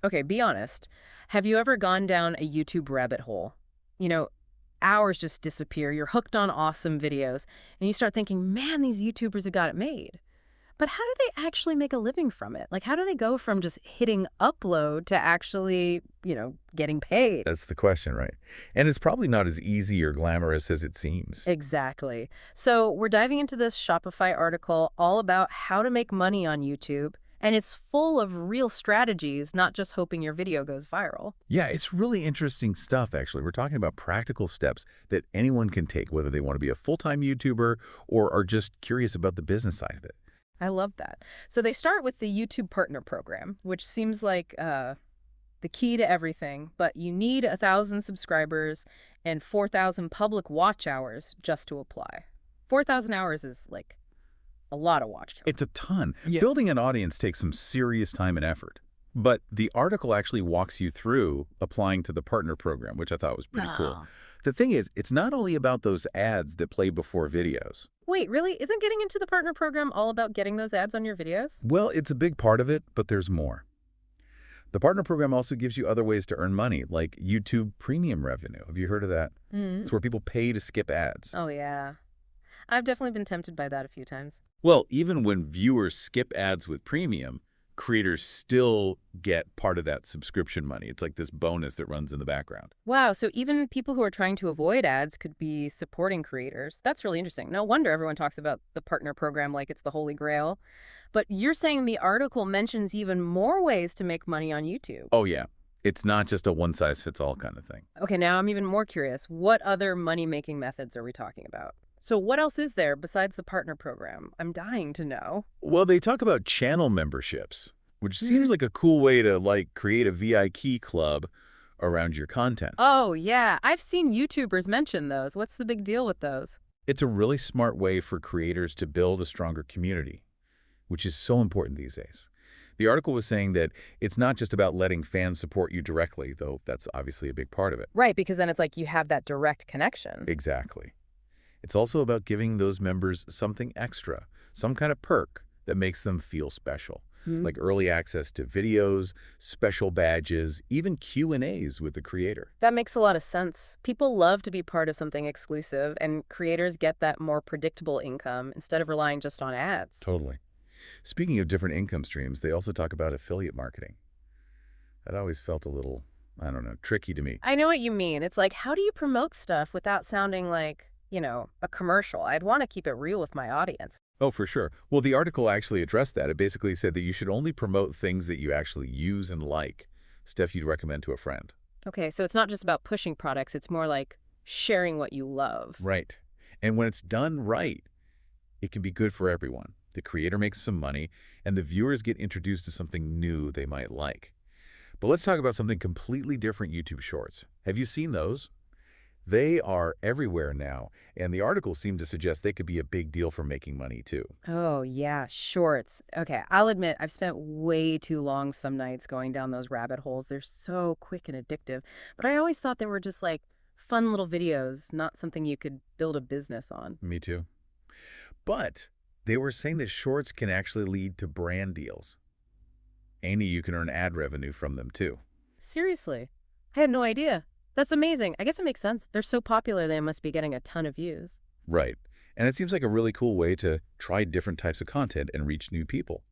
Okay, be honest. Have you ever gone down a YouTube rabbit hole? You know, hours just disappear. You're hooked on awesome videos, and you start thinking, man, these YouTubers have got it made. But how do they actually make a living from it? Like, how do they go from just hitting upload to actually, getting paid? That's the question, right? And it's probably not as easy or glamorous as it seems. Exactly. So we're diving into this Shopify article all about how to make money on YouTube, and it's full of real strategies, not just hoping your video goes viral. Yeah, it's really interesting stuff, actually. We're talking about practical steps that anyone can take, whether they want to be a full-time YouTuber or are just curious about the business side of it. I love that. So they start with the YouTube Partner Program, which seems like the key to everything, but you need 1,000 subscribers and 4,000 public watch hours just to apply. 4,000 hours is like a lot of watch time. It's a ton. Yeah. Building an audience takes some serious time and effort. But the article actually walks you through applying to the partner program, which I thought was pretty cool. Oh. The thing is, it's not only about those ads that play before videos. Wait, really? Isn't getting into the partner program all about getting those ads on your videos? Well, it's a big part of it, but there's more. The partner program also gives you other ways to earn money, like YouTube Premium revenue. Have you heard of that? It's where people pay to skip ads. Oh, yeah. I've definitely been tempted by that a few times. Well, even when viewers skip ads with Premium, creators still get part of that subscription money. It's like this bonus that runs in the background. Wow, so even people who are trying to avoid ads could be supporting creators. That's really interesting. No wonder everyone talks about the partner program like it's the holy grail. But you're saying the article mentions even more ways to make money on YouTube. Oh, yeah. It's not just a one-size-fits-all kind of thing. Okay, now I'm even more curious. What other money-making methods are we talking about? So what else is there besides the partner program? I'm dying to know. Well, they talk about channel memberships, which seems like a cool way to, create a VIP club around your content. Oh, yeah. I've seen YouTubers mention those. What's the big deal with those? It's a really smart way for creators to build a stronger community, which is so important these days. The article was saying that it's not just about letting fans support you directly, though that's obviously a big part of it. Right, because then it's like you have that direct connection. Exactly. It's also about giving those members something extra, some kind of perk that makes them feel special, like early access to videos, special badges, even Q&As with the creator. That makes a lot of sense. People love to be part of something exclusive, and creators get that more predictable income instead of relying just on ads. Totally. Speaking of different income streams, they also talk about affiliate marketing. That always felt a little, I don't know, tricky to me. I know what you mean. It's like, how do you promote stuff without sounding like, a commercial? I'd want to keep it real with my audience. Oh, for sure. Well, the article actually addressed that. It basically said that you should only promote things that you actually use and like, stuff you'd recommend to a friend. Okay, so it's not just about pushing products. It's more like sharing what you love. Right. And when it's done right, it can be good for everyone. The creator makes some money, and the viewers get introduced to something new they might like. But let's talk about something completely different, YouTube Shorts. Have you seen those? They are everywhere now, and the article seemed to suggest they could be a big deal for making money, too. Oh, yeah, shorts. Okay, I'll admit I've spent way too long some nights going down those rabbit holes. They're so quick and addictive. But I always thought they were just like fun little videos, not something you could build a business on. Me too. But they were saying that shorts can actually lead to brand deals. And you can earn ad revenue from them, too. Seriously, I had no idea. That's amazing. I guess it makes sense. They're so popular they must be getting a ton of views. Right. And it seems like a really cool way to try different types of content and reach new people.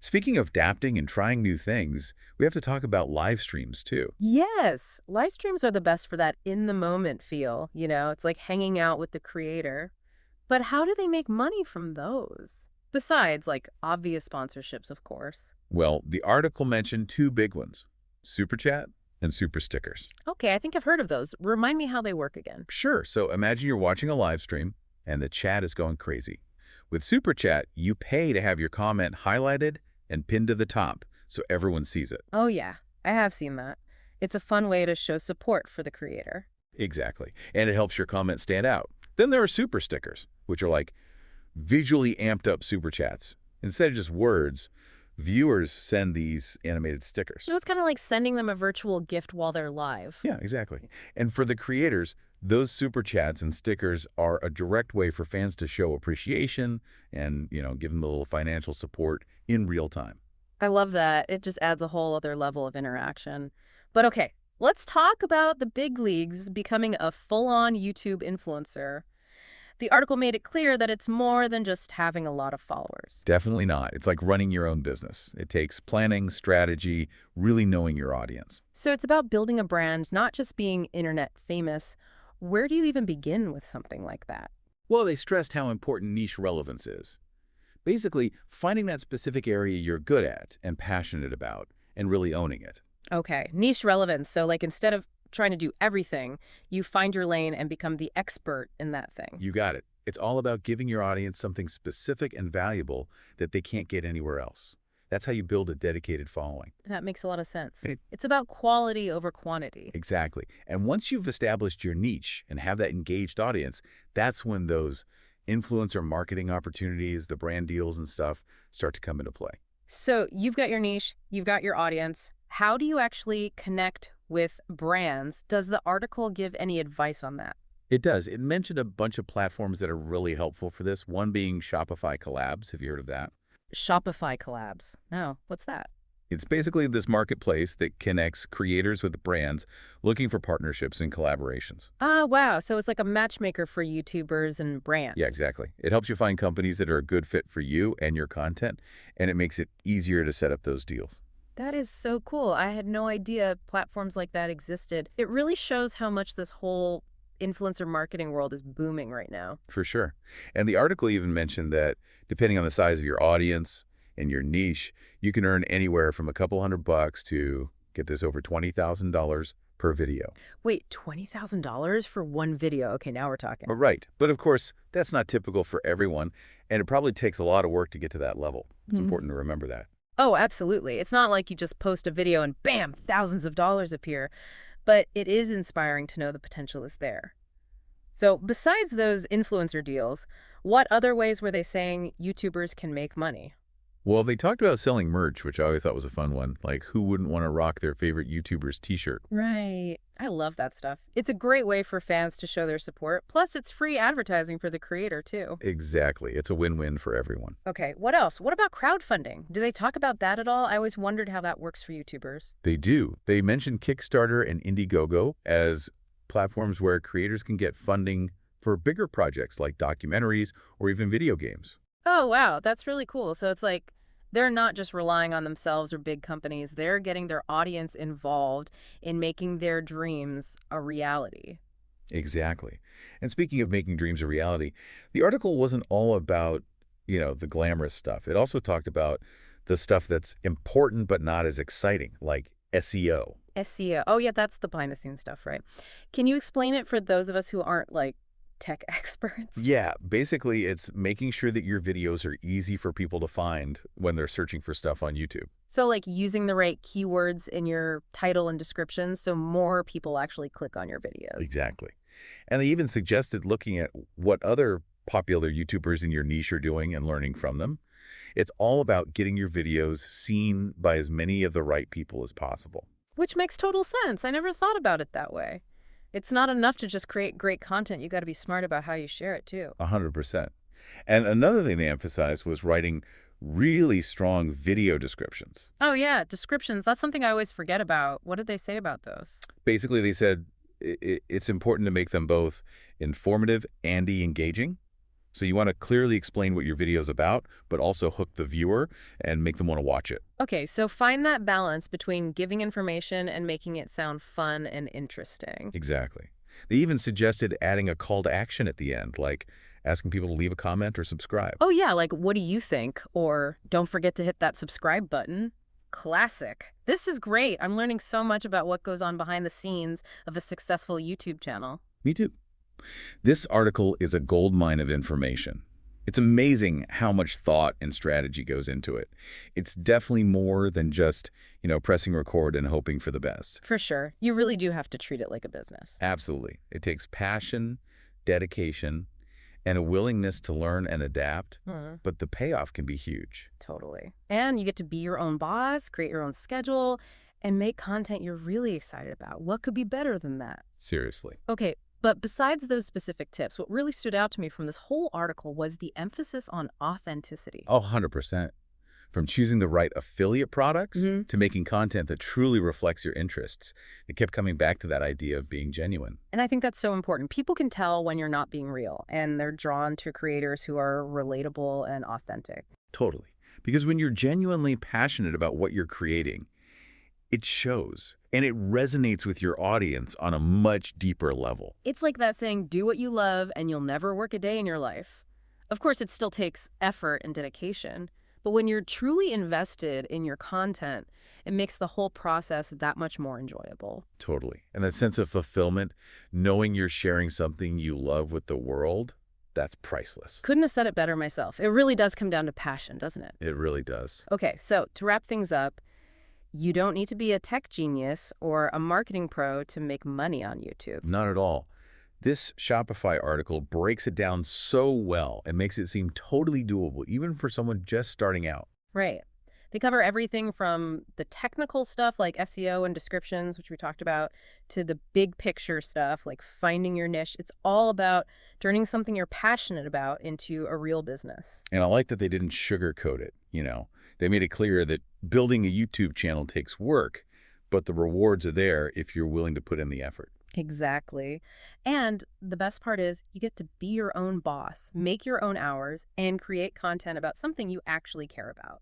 Speaking of adapting and trying new things, we have to talk about live streams, too. Yes, live streams are the best for that in-the-moment feel. It's like hanging out with the creator. But how do they make money from those? Besides, obvious sponsorships, of course. Well, the article mentioned two big ones, Super Chat and Super Stickers. Okay, I think I've heard of those. Remind me how they work again. Sure. So imagine you're watching a live stream and the chat is going crazy. With Super Chat, you pay to have your comment highlighted and pinned to the top so everyone sees it. Oh, yeah. I have seen that. It's a fun way to show support for the creator. Exactly. And it helps your comment stand out. Then there are Super Stickers, which are like visually amped up Super Chats. Instead of just words, viewers send these animated stickers. So it's kind of like sending them a virtual gift while they're live. Yeah, exactly. And for the creators, those Super Chats and stickers are a direct way for fans to show appreciation and, give them a little financial support in real time. I love that. It just adds a whole other level of interaction. But okay, let's talk about the big leagues becoming a full-on YouTube influencer. The article made it clear that it's more than just having a lot of followers. Definitely not. It's like running your own business. It takes planning, strategy, really knowing your audience. So it's about building a brand, not just being internet famous. Where do you even begin with something like that? Well, they stressed how important niche relevance is. Basically, finding that specific area you're good at and passionate about and really owning it. Okay, niche relevance. So like instead of trying to do everything, you find your lane and become the expert in that thing. You got it. It's all about giving your audience something specific and valuable that they can't get anywhere else. That's how you build a dedicated following. That makes a lot of sense. It- It's about quality over quantity. Exactly. And once you've established your niche and have that engaged audience, that's when those influencer marketing opportunities, the brand deals and stuff start to come into play. So you've got your niche, you've got your audience. How do you actually connect with brands? Does the article give any advice on that? It does. It mentioned a bunch of platforms that are really helpful for this, one being Shopify Collabs. Have you heard of that? Shopify collabs. No, what's that? It's basically this marketplace that connects creators with brands looking for partnerships and collaborations. Ah, wow. So it's like a matchmaker for YouTubers and brands. Yeah, exactly. It helps you find companies that are a good fit for you and your content, and it makes it easier to set up those deals. That is so cool. I had no idea platforms like that existed. It really shows how much this whole influencer marketing world is booming right now. For sure. And the article even mentioned that depending on the size of your audience and your niche, you can earn anywhere from a couple $100 to, get this, over $20,000 per video. Wait, $20,000 for one video? Okay, now we're talking. Right. But of course, that's not typical for everyone, and it probably takes a lot of work to get to that level. It's important to remember that. Oh, absolutely. It's not like you just post a video and bam, thousands of dollars appear. But it is inspiring to know the potential is there. So besides those influencer deals, what other ways were they saying YouTubers can make money? Well, they talked about selling merch, which I always thought was a fun one. Like, who wouldn't want to rock their favorite YouTuber's t-shirt? Right. I love that stuff. It's a great way for fans to show their support. Plus, it's free advertising for the creator, too. Exactly. It's a win-win for everyone. Okay, what else? What about crowdfunding? Do they talk about that at all? I always wondered how that works for YouTubers. They do. They mentioned Kickstarter and Indiegogo as platforms where creators can get funding for bigger projects like documentaries or even video games. Oh, wow. That's really cool. So it's like they're not just relying on themselves or big companies. They're getting their audience involved in making their dreams a reality. Exactly. And speaking of making dreams a reality, the article wasn't all about, the glamorous stuff. It also talked about the stuff that's important but not as exciting, like SEO. SEO. Oh, yeah, that's the behind the scenes stuff, right? Can you explain it for those of us who aren't like tech experts? Yeah, basically it's making sure that your videos are easy for people to find when they're searching for stuff on YouTube. So like using the right keywords in your title and description so more people actually click on your videos. Exactly. And they even suggested looking at what other popular YouTubers in your niche are doing and learning from them. It's all about getting your videos seen by as many of the right people as possible. Which makes total sense. I never thought about it that way. It's not enough to just create great content. You got to be smart about how you share it too. 100%. And another thing they emphasized was writing really strong video descriptions. Oh yeah, descriptions. That's something I always forget about. What did they say about those? Basically, they said it's important to make them both informative and engaging. So you want to clearly explain what your video is about, but also hook the viewer and make them want to watch it. Okay, so find that balance between giving information and making it sound fun and interesting. Exactly. They even suggested adding a call to action at the end, like asking people to leave a comment or subscribe. Oh yeah, like what do you think? Or don't forget to hit that subscribe button. Classic. This is great. I'm learning so much about what goes on behind the scenes of a successful YouTube channel. Me too. This article is a goldmine of information. It's amazing how much thought and strategy goes into it. It's definitely more than just, pressing record and hoping for the best. For sure. You really do have to treat it like a business. Absolutely. It takes passion, dedication, and a willingness to learn and adapt, but the payoff can be huge. Totally. And you get to be your own boss, create your own schedule, and make content you're really excited about. What could be better than that? Seriously. Okay, but besides those specific tips, what really stood out to me from this whole article was the emphasis on authenticity. Oh, 100%. From choosing the right affiliate products Hmm. to making content that truly reflects your interests. It kept coming back to that idea of being genuine. And I think that's so important. People can tell when you're not being real, and they're drawn to creators who are relatable and authentic. Totally. Because when you're genuinely passionate about what you're creating, it shows and it resonates with your audience on a much deeper level. It's like that saying, do what you love and you'll never work a day in your life. Of course, it still takes effort and dedication, but when you're truly invested in your content, it makes the whole process that much more enjoyable. Totally. And that sense of fulfillment, knowing you're sharing something you love with the world, that's priceless. Couldn't have said it better myself. It really does come down to passion, doesn't it? It really does. Okay, so to wrap things up, you don't need to be a tech genius or a marketing pro to make money on YouTube. Not at all. This Shopify article breaks it down so well and makes it seem totally doable, even for someone just starting out. Right. They cover everything from the technical stuff like SEO and descriptions, which we talked about, to the big picture stuff like finding your niche. It's all about turning something you're passionate about into a real business. And I like that they didn't sugarcoat it. They made it clear that building a YouTube channel takes work, but the rewards are there if you're willing to put in the effort. Exactly. And the best part is you get to be your own boss, make your own hours, and create content about something you actually care about.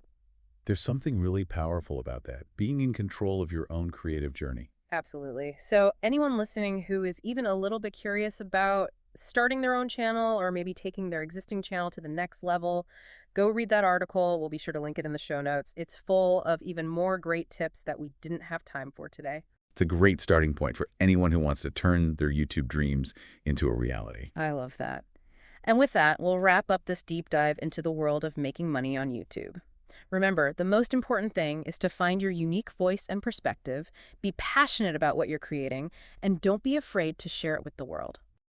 There's something really powerful about that, being in control of your own creative journey. Absolutely. So anyone listening who is even a little bit curious about starting their own channel or maybe taking their existing channel to the next level, go read that article. We'll be sure to link it in the show notes. It's full of even more great tips that we didn't have time for today. It's a great starting point for anyone who wants to turn their YouTube dreams into a reality. I love that. And with that, we'll wrap up this deep dive into the world of making money on YouTube. Remember, the most important thing is to find your unique voice and perspective, be passionate about what you're creating, and don't be afraid to share it with the world.